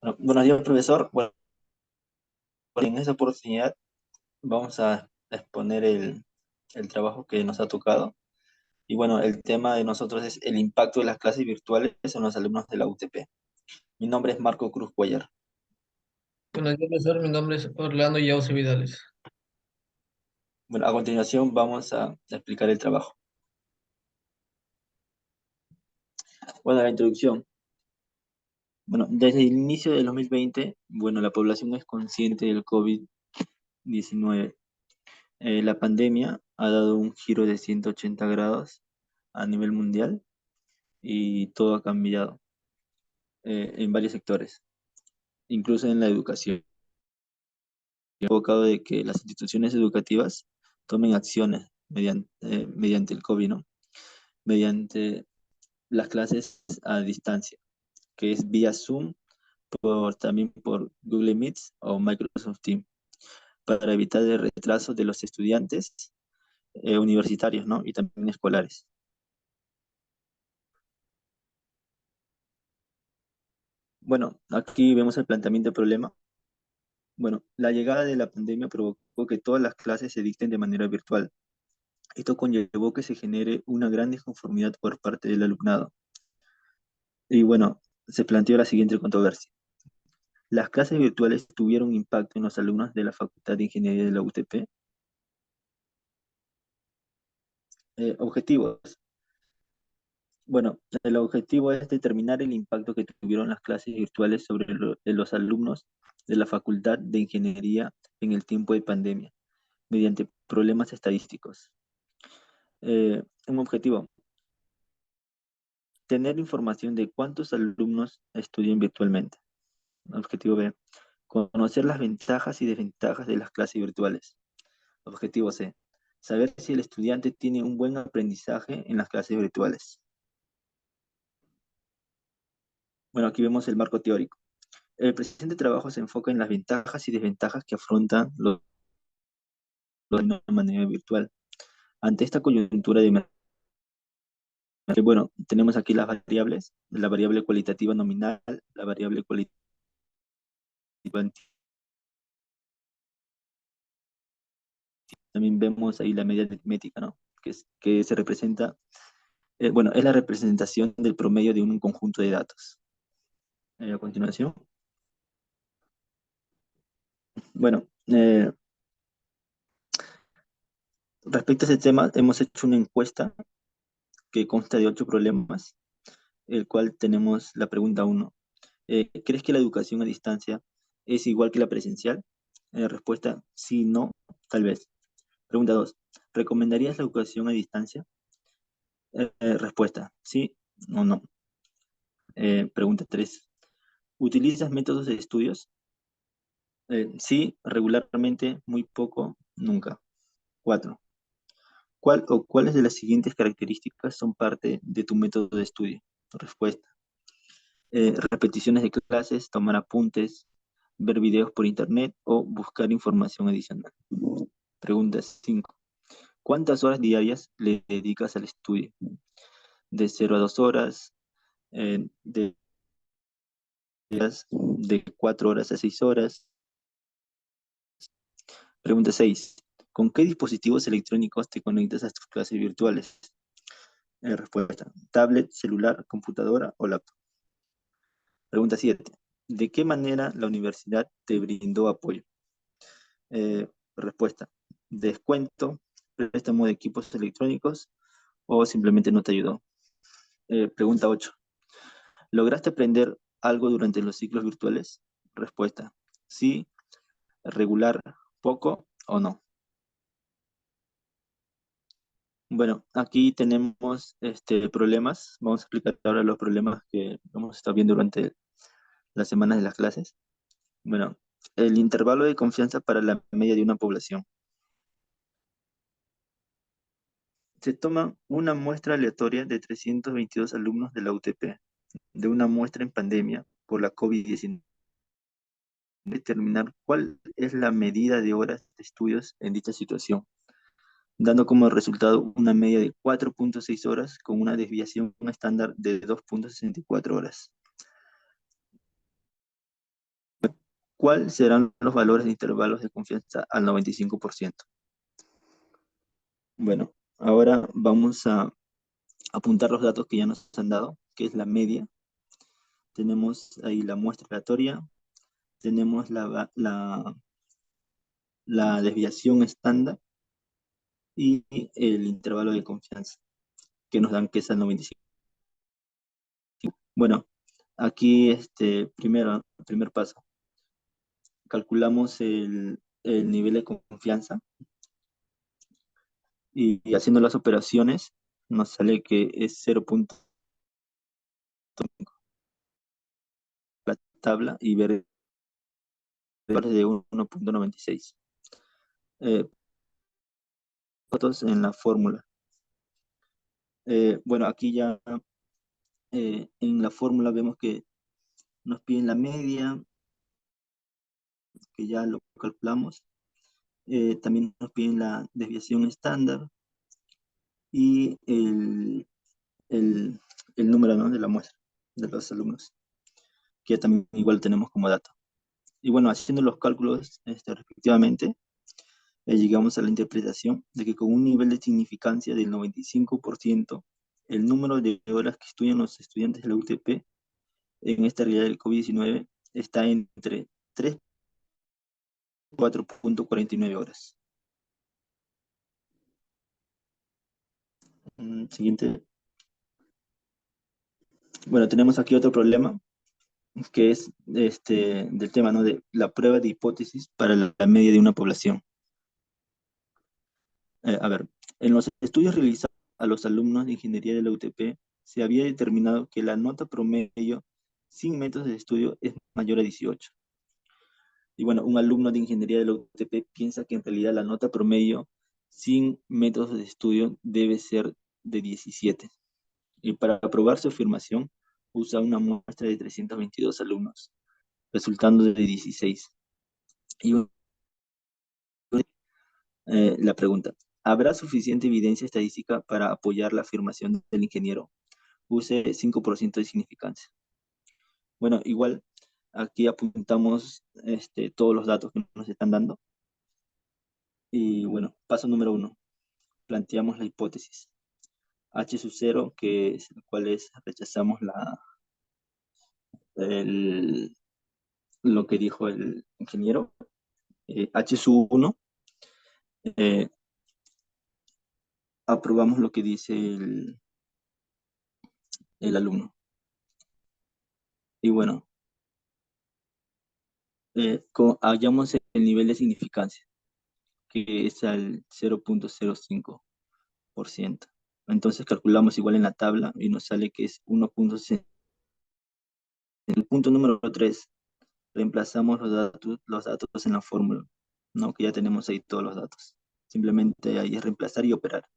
Bueno, buenos días, profesor. Bueno, en esta oportunidad vamos a exponer el trabajo que nos ha tocado. Y bueno, el tema de nosotros es el impacto de las clases virtuales en los alumnos de la UTP. Mi nombre es Marco Cruz Cuellar. Buenos días, profesor. Mi nombre es Orlando Yause Vidales. Bueno, a continuación vamos a explicar el trabajo. Bueno, la introducción. Bueno, desde el inicio del 2020, bueno, la población es consciente del COVID-19. La pandemia ha dado un giro de 180 grados a nivel mundial y todo ha cambiado en varios sectores, incluso en la educación. He enfocado de que las instituciones educativas tomen acciones mediante el COVID, ¿no? Mediante las clases a distancia, que es vía Zoom, también por Google Meets o Microsoft Teams, para evitar el retraso de los estudiantes universitarios, ¿no? Y también escolares. Bueno, aquí vemos el planteamiento del problema. Bueno, la llegada de la pandemia provocó que todas las clases se dicten de manera virtual. Esto conllevó que se genere una gran disconformidad por parte del alumnado. Y bueno, se planteó la siguiente controversia. ¿Las clases virtuales tuvieron impacto en los alumnos de la Facultad de Ingeniería de la UTP? Objetivos. Bueno, el objetivo es determinar el impacto que tuvieron las clases virtuales sobre los alumnos de la Facultad de Ingeniería en el tiempo de pandemia, mediante problemas estadísticos. Un objetivo, tener información de cuántos alumnos estudian virtualmente. Objetivo B, conocer las ventajas y desventajas de las clases virtuales. Objetivo C, saber si el estudiante tiene un buen aprendizaje en las clases virtuales. Bueno, aquí vemos el marco teórico. El presente trabajo se enfoca en las ventajas y desventajas que afrontan los de una manera virtual. Ante esta coyuntura de emergencia, bueno, tenemos aquí las variables, la variable cualitativa nominal, la variable cualitativa, también vemos ahí la media aritmética, ¿no? Que se representa, bueno, es la representación del promedio de un conjunto de datos. A continuación, bueno, respecto a ese tema, hemos hecho una encuesta que consta de 8 problemas, el cual tenemos la pregunta uno. ¿Crees que la educación a distancia es igual que la presencial? Respuesta, sí, no, tal vez. Pregunta 2. ¿Recomendarías la educación a distancia? Respuesta, sí o no. Pregunta 3. ¿Utilizas métodos de estudios? Sí, regularmente, muy poco, nunca. 4. ¿Cuáles de las siguientes características son parte de tu método de estudio? Respuesta. Repeticiones de clases, tomar apuntes, ver videos por internet o buscar información adicional. Pregunta 5. ¿Cuántas horas diarias le dedicas al estudio? De 0 a 2 horas, de 4 horas a 6 horas. Pregunta 6. ¿Con qué dispositivos electrónicos te conectas a tus clases virtuales? Respuesta. Tablet, celular, computadora o laptop. Pregunta 7. ¿De qué manera la universidad te brindó apoyo? Respuesta. Descuento, préstamo de equipos electrónicos o simplemente no te ayudó. Pregunta 8. ¿Lograste aprender algo durante los ciclos virtuales? Respuesta. Sí, regular, poco o no. Bueno, aquí tenemos problemas. Vamos a explicar ahora los problemas que hemos estado viendo durante las semanas de las clases. Bueno, el intervalo de confianza para la media de una población. Se toma una muestra aleatoria de 322 alumnos de la UTP, de una muestra en pandemia por la COVID-19, determinar cuál es la medida de horas de estudios en dicha situación, dando como resultado una media de 4,6 horas con una desviación estándar de 2,64 horas. ¿Cuáles serán los valores de intervalos de confianza al 95%? Bueno, ahora vamos a apuntar los datos que ya nos han dado, que es la media. Tenemos ahí la muestra aleatoria, tenemos la desviación estándar y el intervalo de confianza, que nos dan que es al 95. Bueno, aquí primero, primer paso, calculamos el nivel de confianza y haciendo las operaciones nos sale que es 0.5 la tabla y ver de 1.96. Fotos en la fórmula. Bueno, aquí ya en la fórmula vemos que nos piden la media, que ya lo calculamos. También nos piden la desviación estándar y el, el número, ¿no?, de la muestra de los alumnos, que también igual tenemos como dato. Y bueno, haciendo los cálculos respectivamente, llegamos a la interpretación de que con un nivel de significancia del 95%, el número de horas que estudian los estudiantes de la UTP en esta realidad del COVID-19 está entre 3 y 4.49 horas. Siguiente. Bueno, tenemos aquí otro problema, que es del tema, ¿no?, de la prueba de hipótesis para la media de una población. A ver, en los estudios realizados a los alumnos de ingeniería de la UTP, se había determinado que la nota promedio sin métodos de estudio es mayor a 18. Y bueno, un alumno de ingeniería de la UTP piensa que en realidad la nota promedio sin métodos de estudio debe ser de 17. Y para probar su afirmación, usa una muestra de 322 alumnos, resultando de 16. Y la pregunta, ¿habrá suficiente evidencia estadística para apoyar la afirmación del ingeniero? Use 5% de significancia. Bueno, igual aquí apuntamos todos los datos que nos están dando. Y bueno, paso número 1, planteamos la hipótesis. H sub 0, que es el cual es, rechazamos lo que dijo el ingeniero. H sub 1, aprobamos lo que dice el alumno. Y bueno, hallamos el nivel de significancia, que es al 0.05%. Entonces calculamos igual en la tabla y nos sale que es 1.6. En el punto número 3, reemplazamos los datos en la fórmula, ¿no?, que ya tenemos ahí todos los datos. Simplemente ahí es reemplazar y operar.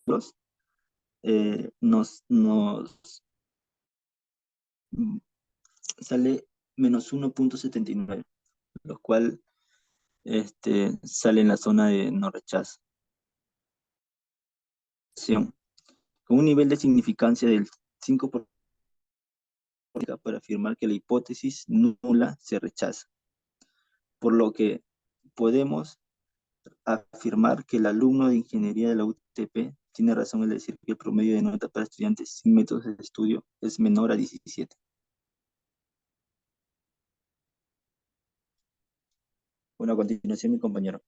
Nos sale menos 1.79, lo cual sale en la zona de no rechazo. Con un nivel de significancia del 5% para afirmar que la hipótesis nula se rechaza. Por lo que podemos afirmar que el alumno de ingeniería de la UTP tiene razón al decir que el promedio de nota para estudiantes sin métodos de estudio es menor a 17. Bueno, a continuación mi compañero.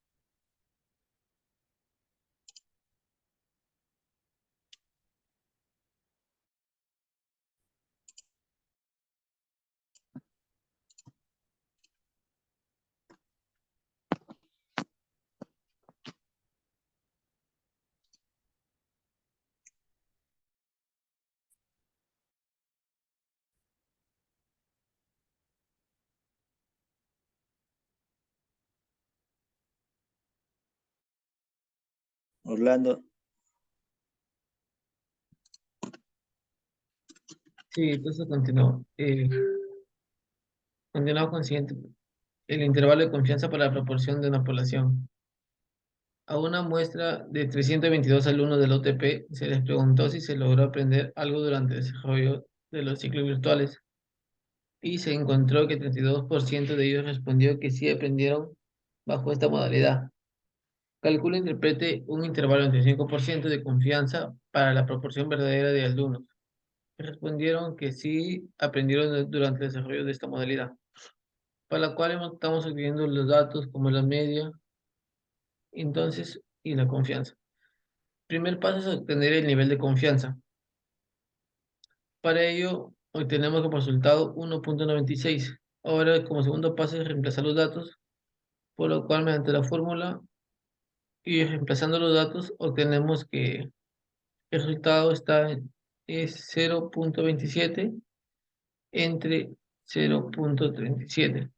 Orlando. Sí, entonces continúo. Continuamos con el siguiente. El intervalo de confianza para la proporción de una población. A una muestra de 322 alumnos del OTP se les preguntó si se logró aprender algo durante el desarrollo de los ciclos virtuales. y se encontró que 32% de ellos respondió que sí aprendieron bajo esta modalidad. Calcula e interprete un intervalo entre 5% de confianza para la proporción verdadera de alumnos que respondieron que sí aprendieron durante el desarrollo de esta modalidad, para la cual estamos escribiendo los datos como la media, entonces, y la confianza. Primer paso es obtener el nivel de confianza. Para ello, obtenemos como resultado 1.96. Ahora, como segundo paso es reemplazar los datos, por lo cual mediante la fórmula y reemplazando los datos, obtenemos que el resultado es 0.27 entre 0.37.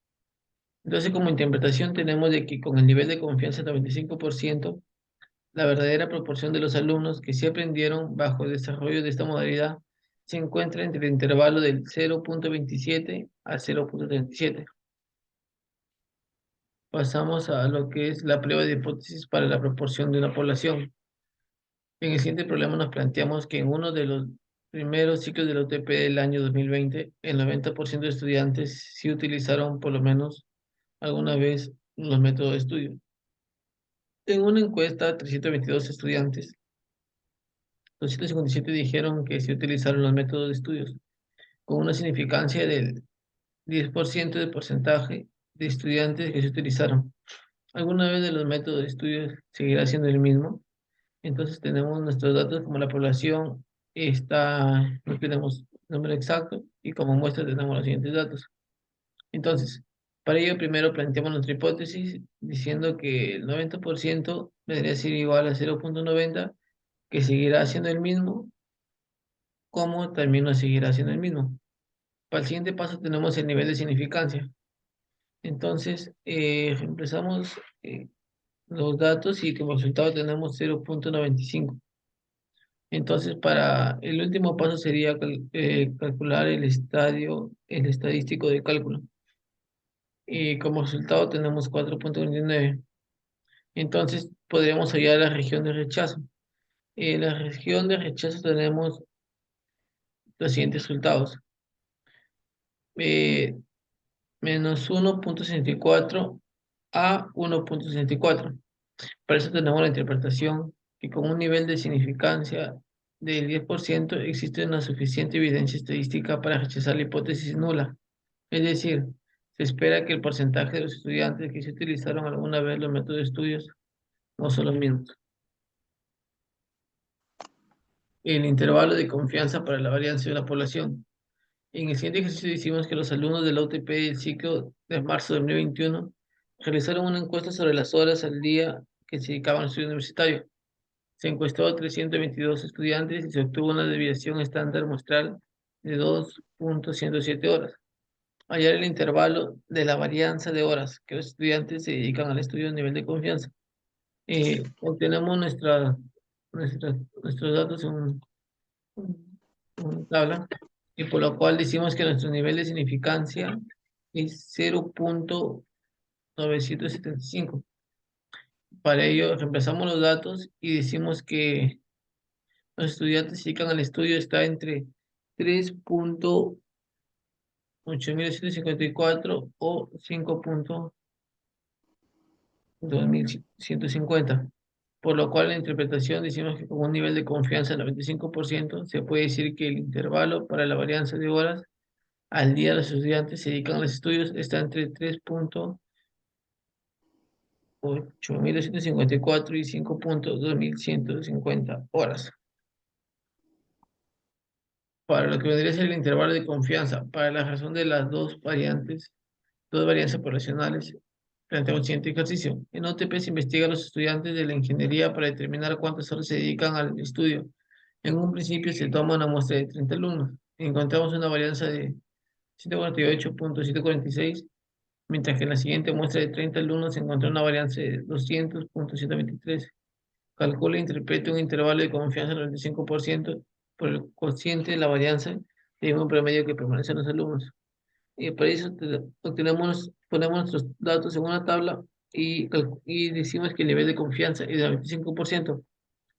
Entonces, como interpretación tenemos de que con el nivel de confianza del 95%, la verdadera proporción de los alumnos que sí aprendieron bajo el desarrollo de esta modalidad se encuentra entre el intervalo del 0.27 a 0.37. Pasamos a lo que es la prueba de hipótesis para la proporción de una población. En el siguiente problema nos planteamos que en uno de los primeros ciclos del OTP del año 2020, el 90% de estudiantes sí utilizaron por lo menos alguna vez los métodos de estudio. En una encuesta a 322 estudiantes, 257 dijeron que sí utilizaron los métodos de estudios, con una significancia del 10% de porcentaje de estudiantes que se utilizaron. ¿Alguna vez de los métodos de estudio seguirá siendo el mismo? Entonces tenemos nuestros datos como la población no tenemos número exacto y como muestra tenemos los siguientes datos. Entonces, para ello primero planteamos nuestra hipótesis diciendo que el 90% vendría a ser igual a 0.90, que seguirá siendo el mismo, como también no seguirá siendo el mismo. Para el siguiente paso tenemos el nivel de significancia. Entonces, empezamos los datos y como resultado tenemos 0.95. Entonces, para el último paso sería calcular el estadístico de cálculo. Y como resultado tenemos 4.29. Entonces, podríamos hallar la región de rechazo. En la región de rechazo tenemos los siguientes resultados. Eh, menos 1.64 a 1.64. Para eso tenemos la interpretación que con un nivel de significancia del 10% existe una suficiente evidencia estadística para rechazar la hipótesis nula. Es decir, se espera que el porcentaje de los estudiantes que se utilizaron alguna vez los métodos de estudios no son los mismos. El intervalo de confianza para la varianza de la población. En el siguiente ejercicio decimos que los alumnos de la UTP del ciclo de marzo de 2021 realizaron una encuesta sobre las horas al día que se dedicaban al estudio universitario. Se encuestó a 322 estudiantes y se obtuvo una desviación estándar muestral de 2.107 horas. Hallar el intervalo de la varianza de horas que los estudiantes se dedican al estudio a nivel de confianza. Obtenemos nuestros datos en una tabla, y por lo cual decimos que nuestro nivel de significancia es 0.975. Para ello, reemplazamos los datos y decimos que los estudiantes se dedican al estudio está entre 3.8154 o 5.2150. Por lo cual, en la interpretación decimos que con un nivel de confianza del 95% se puede decir que el intervalo para la varianza de horas al día de los estudiantes se dedican a los estudios está entre 3.8254 y 5.2150 horas. Para lo que vendría a ser el intervalo de confianza, para la razón de las dos varianzas poblacionales, planteamos el siguiente ejercicio. En OTP se investiga a los estudiantes de la ingeniería para determinar cuántas horas se dedican al estudio. En un principio se toma una muestra de 30 alumnos. Encontramos una varianza de 148.746, mientras que en la siguiente muestra de 30 alumnos se encontró una varianza de 200.123. Calcula e interpreta un intervalo de confianza del 95% por el cociente de la varianza de un promedio que permanece en los alumnos. Y para eso ponemos nuestros datos en una tabla y decimos que el nivel de confianza es del 25%,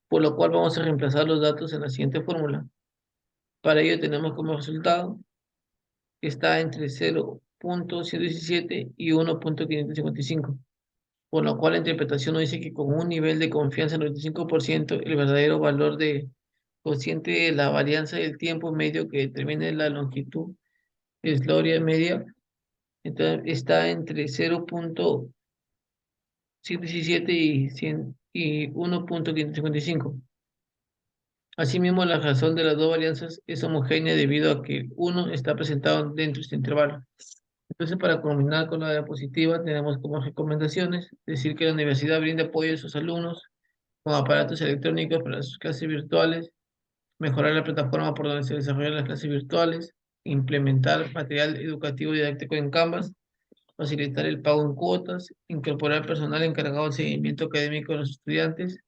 por lo cual vamos a reemplazar los datos en la siguiente fórmula. Para ello tenemos como resultado está entre 0.117 y 1.555, por lo cual la interpretación nos dice que con un nivel de confianza del 95%, el verdadero valor de cociente de la varianza del tiempo medio que determina la longitud es la orilla media, entonces está entre 0.117 y 100 y 1.555. Asimismo, la razón de las dos varianzas es homogénea debido a que uno está presentado dentro de este intervalo. Entonces, para culminar con la diapositiva, tenemos como recomendaciones decir que la universidad brinda apoyo a sus alumnos con aparatos electrónicos para sus clases virtuales, mejorar la plataforma por donde se desarrollan las clases virtuales, implementar material educativo didáctico en Canvas, facilitar el pago en cuotas, incorporar personal encargado del seguimiento académico de los estudiantes,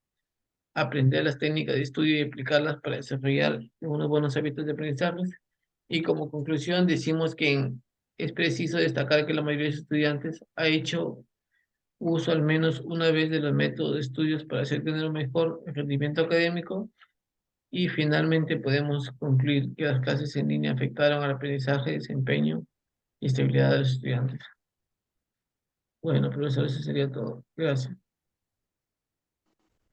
aprender las técnicas de estudio y aplicarlas para desarrollar unos buenos hábitos de aprendizaje. Y como conclusión, decimos que es preciso destacar que la mayoría de los estudiantes ha hecho uso al menos una vez de los métodos de estudios para hacer tener un mejor rendimiento académico. Y finalmente podemos concluir que las clases en línea afectaron al aprendizaje, desempeño y estabilidad de los estudiantes. Bueno, profesor, eso sería todo. Gracias.